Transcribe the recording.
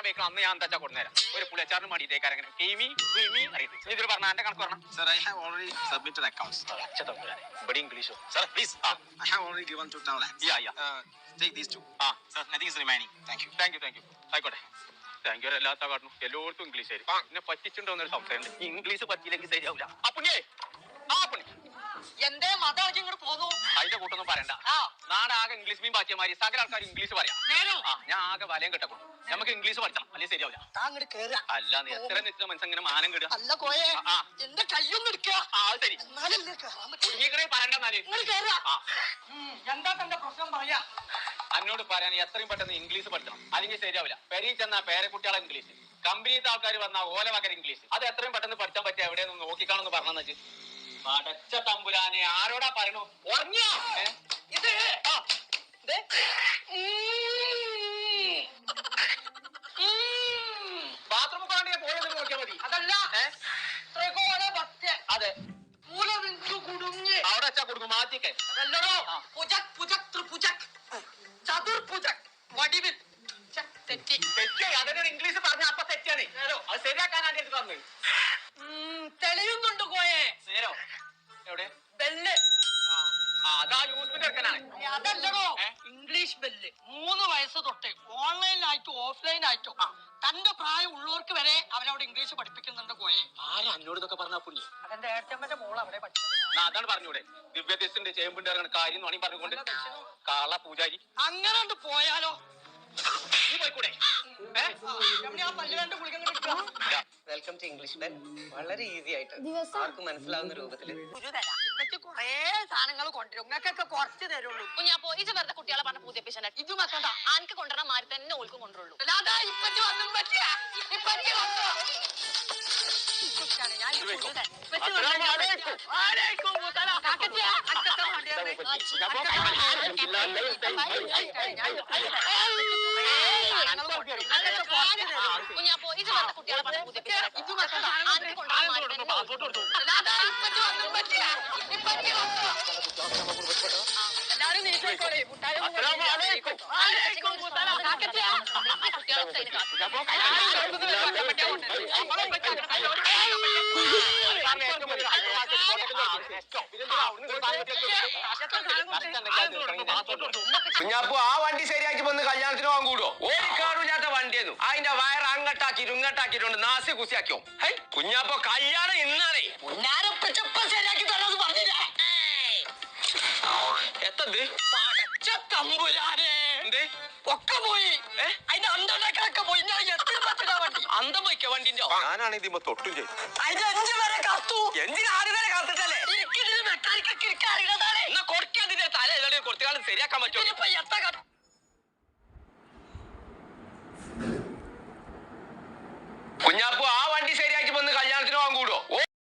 പറയാൻ വെക്കണം അന്ന് ഞാൻ എന്താ കൊടുന്നേരം ഒരു പുളിച്ചാറിന് മടിയിട്ടേക്കാർ അങ്ങനെ ഇതിൽ പറഞ്ഞ എന്റെ കണക്ക് പറഞ്ഞ Sir, I have already submitted accounts. ഇവിടെ ഇംഗ്ലീഷോ Sir, please. I have already given 2 lakhs. Yeah. Take these 2. Sir, nothing is remaining. Thank you. ആയിക്കോട്ടെ താങ്ക് യു. എല്ലാത്ത കാട്ടുന്നു എല്ലായിടത്തും ഇംഗ്ലീഷ് ആയിരിക്കും എന്നെ പറ്റിച്ചിട്ടുണ്ടോന്നൊരു സംശയമുണ്ട്. ഇംഗ്ലീഷ് പറ്റിയില്ലെങ്കിൽ ശരിയാവില്ല. എന്തേ മതം ഇങ്ങോട്ട് പോന്നു അതിന്റെ കൂട്ടൊന്നും പറയണ്ട. നാടാകെ ഇംഗ്ലീഷ് മീൻ പാറ്റിയമാരി സകല ആൾക്കാർ ഇംഗ്ലീഷ് പറയാം. ഞാൻ ആകെ വലയം കെട്ടക്കും. നമുക്ക് ഇംഗ്ലീഷ് പഠിക്കണം അല്ലെങ്കിൽ ശരിയാവില്ല. അല്ല നീ എത്ര നിശ്ചിത മനസ്സ് ഇങ്ങനെ മാനം കിടുക. അല്ല കോയെ എന്റെ കയ്യൊന്നും എടുക്കുക. ശരി പറയണ്ടെന്നാല് എന്താ തന്റെ പ്രശ്നം പറയാ. എന്നോട് പറയാൻ എത്രയും പെട്ടെന്ന് ഇംഗ്ലീഷ് പഠിക്കണം അല്ലെങ്കിൽ ശരിയാവില്ല. പെരീ ചെന്നാ പേരക്കുട്ടികളെ ഇംഗ്ലീഷ്, കമ്പനിത്തെ ആൾക്കാർ വന്നാൽ ഓല വകര ഇംഗ്ലീഷ്. അത് എത്രയും പെട്ടെന്ന് പഠിച്ചാൻ പറ്റിയ എവിടെയൊന്നും നോക്കിക്കാണെന്ന് പറഞ്ഞെന്ന് വെച്ച് പടച്ച തമ്പുരാനെ ആരോടാ പറയണു ഇത് ബാത്റൂം പോകണ്ടേ പോയത് നോക്കിയാൽ മതി. അതല്ല അതെ അവിടെ വെച്ചാ കൊടുക്കും മാറ്റിക്കെ. അതല്ലടോ ചതുർഭുജക് വടിവിൽ തെറ്റി അതിനൊരു ഇംഗ്ലീഷ് പറഞ്ഞ അപ്പൊ തെറ്റാണ്. അത് ശരിയാക്കാൻ ആദ്യം തന്നു തെളിയുന്നുണ്ട് കോയെ. നേരോ എവിടെ ബെല്ല് അതാ യൂസ്മിന്റെ എടുക്കാനാണ്. അതല്ലടോ ഇംഗ്ലീഷ് ബെല്ല് 3 വയസ്സ് തൊട്ട് ഓൺലൈനായിട്ടോ ഓഫ്ലൈനായിട്ടോ തന്റെ പ്രായം ഉള്ളവർക്ക് വരെ അവനവിടെ ഇംഗ്ലീഷ് പഠിപ്പിക്കുന്നുണ്ട് കോയെ. ആരാ അന്നോട് ഇതൊക്കെ പറഞ്ഞ പുണ്യ? അതെന്റെ ഏട്ടമ്മന്റെ മോൾ അവിടെ പഠിച്ചത്. അതാണ് പറഞ്ഞൂടെ ദിവ്യദേശത്തിന്റെ ചേമ്പുണ്ട് കാര്യം വേണമെങ്കിൽ പറഞ്ഞുകൊണ്ട് കാള പൂജാരി അങ്ങനെ പോയാലോ? നീ പോയിക്കൂടെ? Welcome to English Bell. വളരെ ഈസി ആയിട്ട് ആർക്കും മനസ്സിലാവുന്ന രൂപത്തിൽ കൊറേ സാധനങ്ങൾ കൊണ്ടുവരും. നിങ്ങൾക്കൊക്കെ കുറച്ച് തരുള്ളൂ. കുഞ്ഞാപ്പോ ഇത് വെറുതെ കുട്ടികളെ പറഞ്ഞ പൂജപ്പിച്ചണ്ട. ഇത് മക്കണ്ട ആനക്ക് കൊണ്ടുവരണ മാറി തന്നെ ഓൽക്കും കൊണ്ടുള്ളൂ. അതാ ഇപ്പറ്റി വന്നും പറ്റിയ ഇപ്പറ്റി വന്നോ കുഞ്ഞാപ്പോ ഇത് വെറുതെ കുട്ടികളെ പറഞ്ഞ പൂജപ്പിച്ചണ്ട. ഇത് മക്കണ്ട ആനക്ക് കൊണ്ടുവരണ മാറി തന്നെ അതാ ഇപ്പറ്റി വന്നും പറ്റിയ ഇപ്പറ്റി വന്നോ. എല്ലാരും നീക്കോളെ കുട്ടായ കുഞ്ഞാപ്പു ആ വണ്ടി ശരിയാക്കി വന്ന് കല്യാണത്തിന് പോകാൻ കൂടുവോ? ഓടിക്കാറില്ലാത്ത വണ്ടിയായിരുന്നു. അതിന്റെ വയർ അങ്ങട്ടാക്കിട്ട് ഇങ്ങട്ടാക്കിട്ടുണ്ട് നാസി കുസിയാക്കിയോ. കുഞ്ഞാപ്പോ കല്യാണം ഇന്നാണേ. ശരിയാക്കി തരാന്ന് പറഞ്ഞില്ല. എത്തത് തമ്പുരാനെ ഒക്കെ പോയി. അതിന്റെ അന്തണ്ടാക്കളൊക്കെ പോയി. ഞാൻ എത്ര പറ്റില്ല വണ്ടി അന്തം വയ്ക്ക വണ്ടിന്റെ. ഞാനാണ് ഇതിമ്മ തൊട്ടും ചെയ്തു. അതിന്റെ 5 വരെ കത്തു. എന്തിനാ 6 വരെ കാത്തിട്ടല്ലേ? എനിക്കിതിന് മെക്കാനിക്കൊക്കെ അറിയണതാണ്. എന്നാ കൊടുക്കാതിന്റെ തല കുറച്ചു കാലം ശരിയാക്കാൻ പറ്റും. കുഞ്ഞാപ്പു ആ